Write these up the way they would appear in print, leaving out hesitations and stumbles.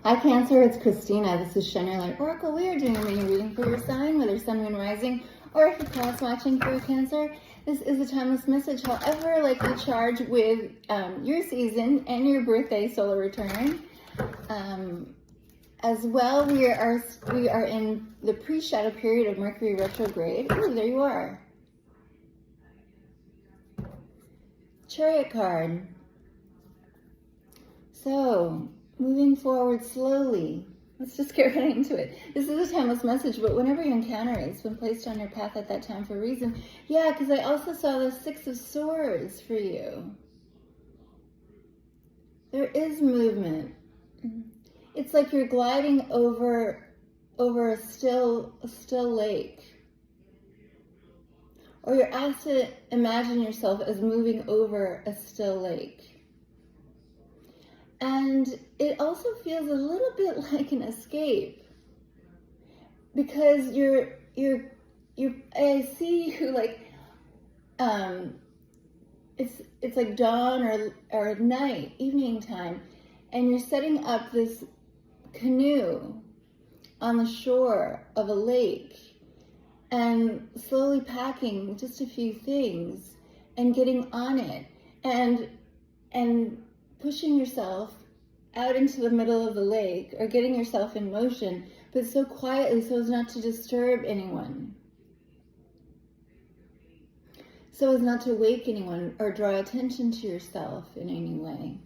Hi Cancer, it's Christina. This is Shine Your Light Oracle. We are doing a mini reading for your sign, whether Sun, Moon, Rising, or if you're cross watching for Cancer. This is a timeless message, however, likely charged with your season and your birthday solar return. As well, we are in the pre-shadow period of Mercury retrograde. Ooh, there you are. Chariot card. So, moving forward slowly. Let's just get right into it. This is a timeless message, but whenever you encounter it, it's been placed on your path at that time for a reason. Yeah, because I also saw the Six of Swords for you. There is movement. It's like you're gliding over a still lake. Or you're asked to imagine yourself as moving over a still lake. And it also feels a little bit like an escape, because I see you like, it's like dawn or night, evening time, and you're setting up this canoe on the shore of a lake and slowly packing just a few things and getting on it and pushing yourself out into the middle of the lake, or getting yourself in motion, but so quietly so as not to disturb anyone, so as not to wake anyone or draw attention to yourself in any way.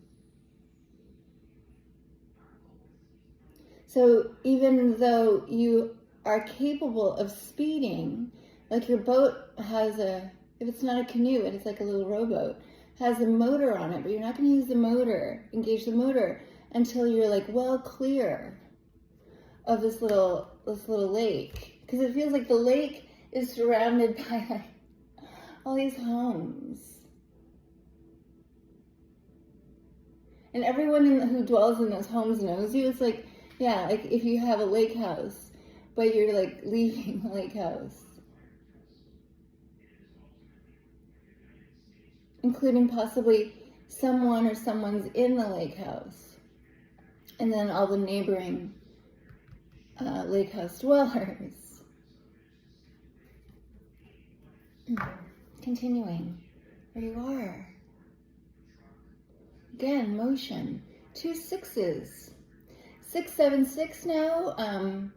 So even though you are capable of speeding, like your boat has if it's not a canoe, it's like a little rowboat, has a motor on it, but you're not going to use the motor, engage the motor, until you're like well clear of this little lake, because it feels like the lake is surrounded by like all these homes, and everyone who dwells in those homes knows you. It's like, yeah, like if you have a lake house, but you're like leaving the lake house, including possibly someone or someone's in the lake house, and then all the neighboring lake house dwellers. Continuing, there you are. Again, motion. 2 6s. 6, 7, 6 now,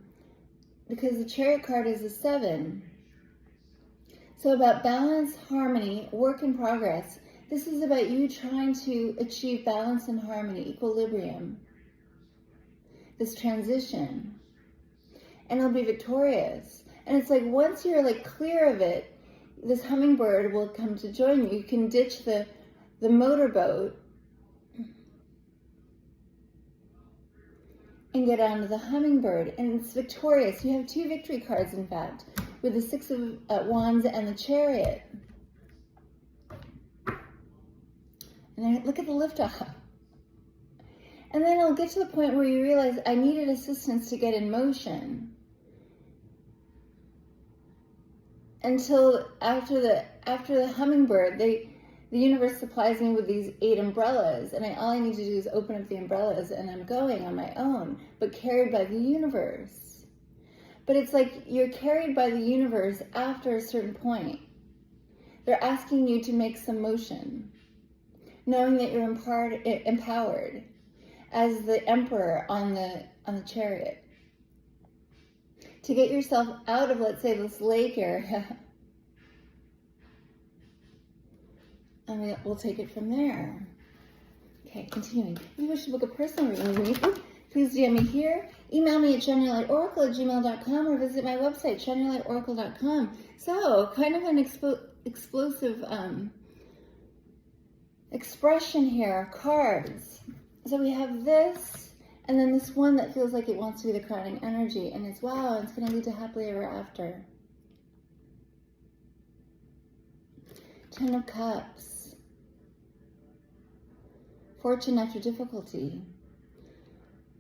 because the Chariot card is a 7. So about balance, harmony, work in progress. This is about you trying to achieve balance and harmony, equilibrium. This transition. And it'll be victorious. And it's like once you're like clear of it, this hummingbird will come to join you. You can ditch the motorboat and get onto the hummingbird. And it's victorious. You have 2 victory cards, in fact, with the 6 of Wands and the Chariot. And then look at the liftoff. And then it'll get to the point where you realize, I needed assistance to get in motion. Until after the hummingbird, the universe supplies me with these 8 umbrellas, and all I need to do is open up the umbrellas, and I'm going on my own, but carried by the universe. But it's like you're carried by the universe after a certain point. They're asking you to make some motion, knowing that you're empowered as the emperor on the chariot, to get yourself out of, let's say, this lake area. And we'll take it from there. Okay, continuing. If you wish to book a personal reading with me, please DM me here. Email me at shineyourlightoracle@gmail.com, or visit my website, shineyourlightoracle.com. So, kind of an explosive expression here, cards. So we have this, and then this one that feels like it wants to be the crowning energy, and it's, wow, it's going to lead to happily ever after. 10 of Cups. Fortune after difficulty.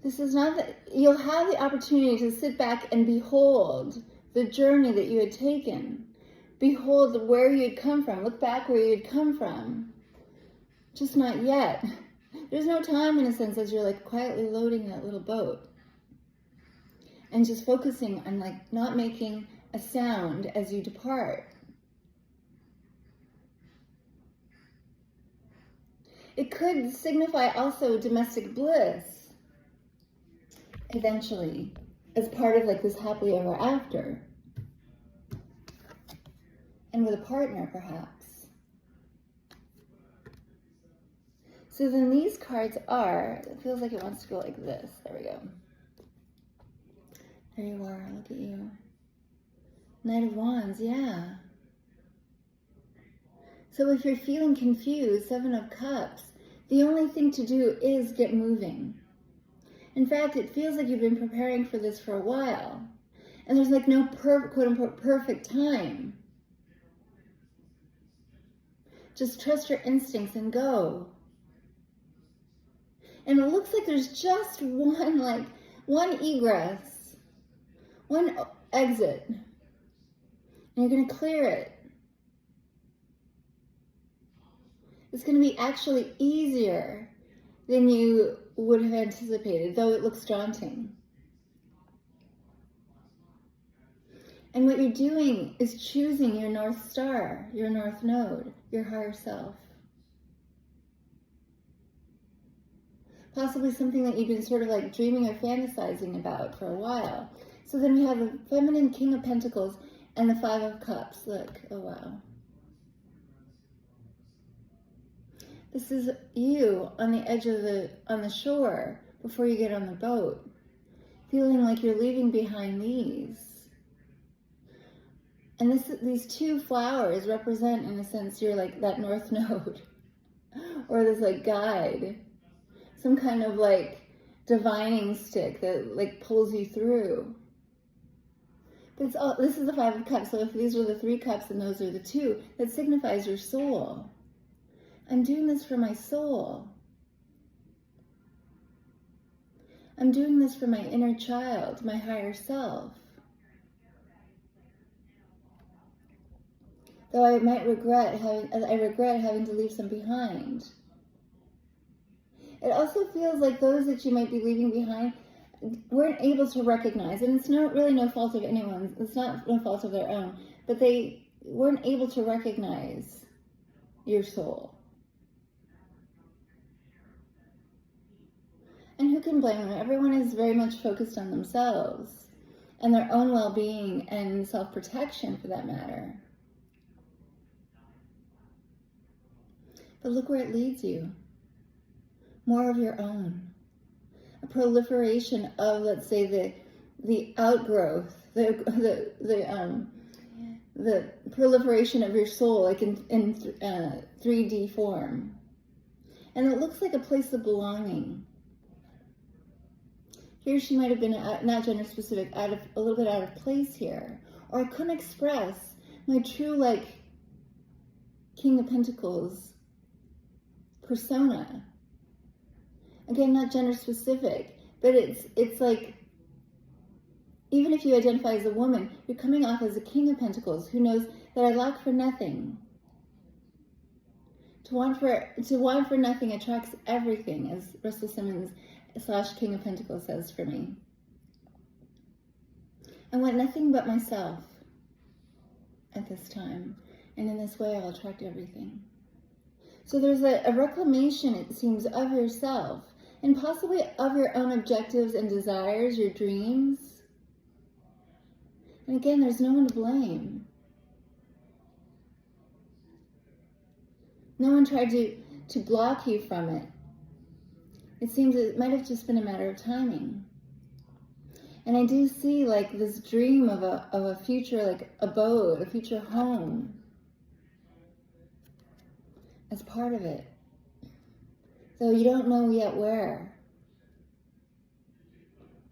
This is not that you'll have the opportunity to sit back and behold the journey that you had taken. Behold where you had come from. Look back where you had come from. Just not yet. There's no time, in a sense, as you're like quietly loading that little boat and just focusing on like not making a sound as you depart. It could signify also domestic bliss eventually, as part of like this happily ever after. And with a partner, perhaps. So then these cards are, it feels like it wants to go like this. There we go. There you are, look at you. Knight of Wands, yeah. So if you're feeling confused, Seven of Cups, the only thing to do is get moving. In fact, it feels like you've been preparing for this for a while. And there's like no quote-unquote perfect time. Just trust your instincts and go. And it looks like there's just one egress, one exit. And you're going to clear it. It's going to be actually easier than you would have anticipated, though it looks daunting. And what you're doing is choosing your North Star, your North Node, your higher self. Possibly something that you've been sort of like dreaming or fantasizing about for a while. So then we have the feminine King of Pentacles and the Five of Cups. Look, oh wow. This is you on the edge of on the shore before you get on the boat, feeling like you're leaving behind these. And these two flowers represent, in a sense, you're like that North Node, or this like guide, some kind of like divining stick that like pulls you through. But it's all, this is the Five of Cups, so if these were the three cups and those are the two, that signifies your soul. I'm doing this for my soul. I'm doing this for my inner child, my higher self. Though I might regret having to leave some behind. It also feels like those that you might be leaving behind weren't able to recognize, and it's really no fault of anyone's, it's not no fault of their own, but they weren't able to recognize your soul. And who can blame them? Everyone is very much focused on themselves and their own well-being and self-protection, for that matter. But look where it leads you. More of your own. A proliferation of, let's say, the outgrowth, the proliferation of your soul, like in 3D form. And it looks like a place of belonging. Here she might have been, not gender specific, a little bit out of place here. Or I couldn't express my true, like, King of Pentacles persona. Again, not gender specific, but it's like, even if you identify as a woman, you're coming off as a King of Pentacles who knows that I lack for nothing. To want for nothing attracts everything, as Russell Simmons / King of Pentacles says for me. I want nothing but myself at this time, and in this way I'll attract everything. So there's a reclamation, it seems, of yourself, and possibly of your own objectives and desires, your dreams. And again, there's no one to blame. No one tried to block you from it. It seems it might have just been a matter of timing. And I do see like this dream of a future, like abode, a future home as part of it. Though you don't know yet where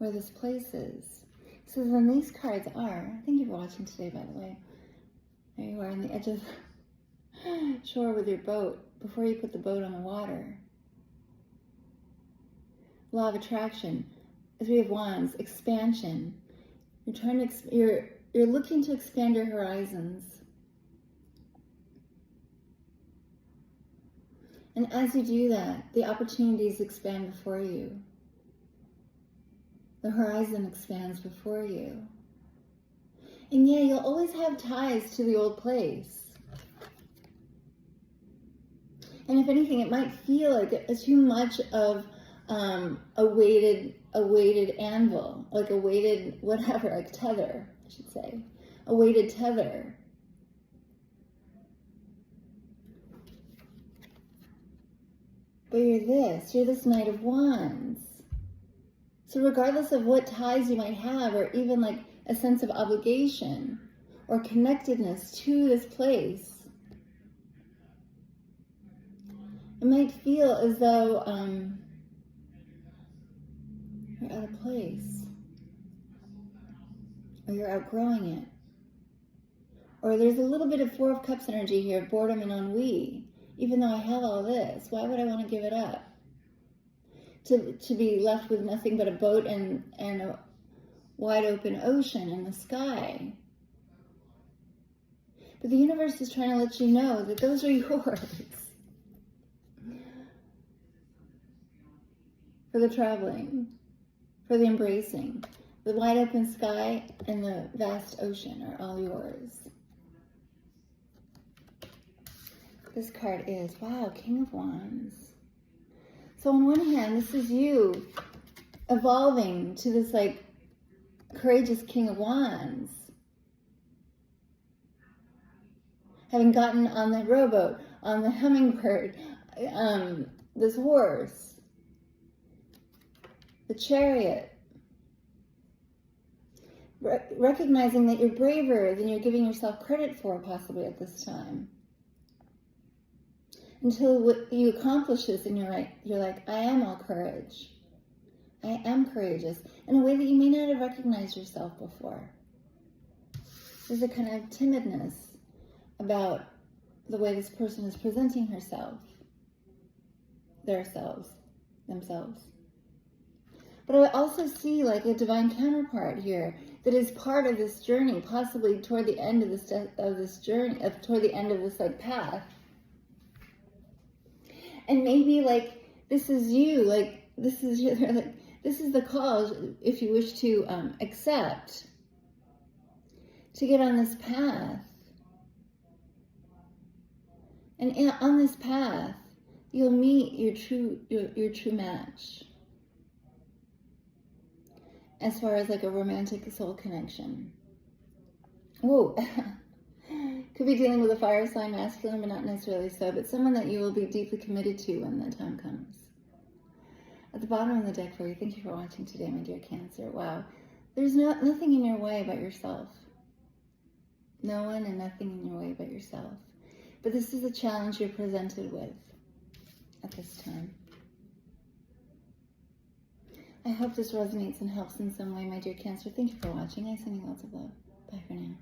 this place is. So then these cards are, thank you for watching today, by the way. There you are on the edge of the shore with your boat before you put the boat on the water. Law of attraction, Three of Wands, expansion. You're looking to expand your horizons. And as you do that, the opportunities expand before you. The horizon expands before you. And yeah, you'll always have ties to the old place. And if anything, it might feel like it's too much of a weighted anvil, like a weighted whatever, like tether, I should say. A weighted tether. But you're this Knight of Wands. So regardless of what ties you might have, or even like a sense of obligation or connectedness to this place, it might feel as though you're out of place, or you're outgrowing it. Or there's a little bit of Four of Cups energy here, boredom and ennui. Even though I have all this, why would I want to give it up? To be left with nothing but a boat and a wide open ocean in the sky. But the universe is trying to let you know that those are yours. For the traveling, for the embracing. The wide open sky and the vast ocean are all yours. This card is, wow, King of Wands. So on one hand, this is you evolving to this like courageous King of Wands. Having gotten on the rowboat, on the hummingbird, this horse, the chariot. Recognizing that you're braver than you're giving yourself credit for possibly at this time. Until you accomplish this and you're like, I am all courage. I am courageous in a way that you may not have recognized yourself before. There's a kind of timidness about the way this person is presenting herself, themselves. But I also see like a divine counterpart here that is part of this journey, possibly toward the end of this journey, toward the end of this like path. And maybe like this is you, like this is the call, if you wish to accept, to get on this path. And on this path, you'll meet your true match. As far as like a romantic soul connection. Whoa. Could be dealing with a fire sign, masculine, but not necessarily so, but someone that you will be deeply committed to when the time comes. At the bottom of the deck for you, thank you for watching today, my dear Cancer. Wow. There's nothing in your way but yourself. No one and nothing in your way but yourself. But this is a challenge you're presented with at this time. I hope this resonates and helps in some way, my dear Cancer. Thank you for watching. I send you lots of love. Bye for now.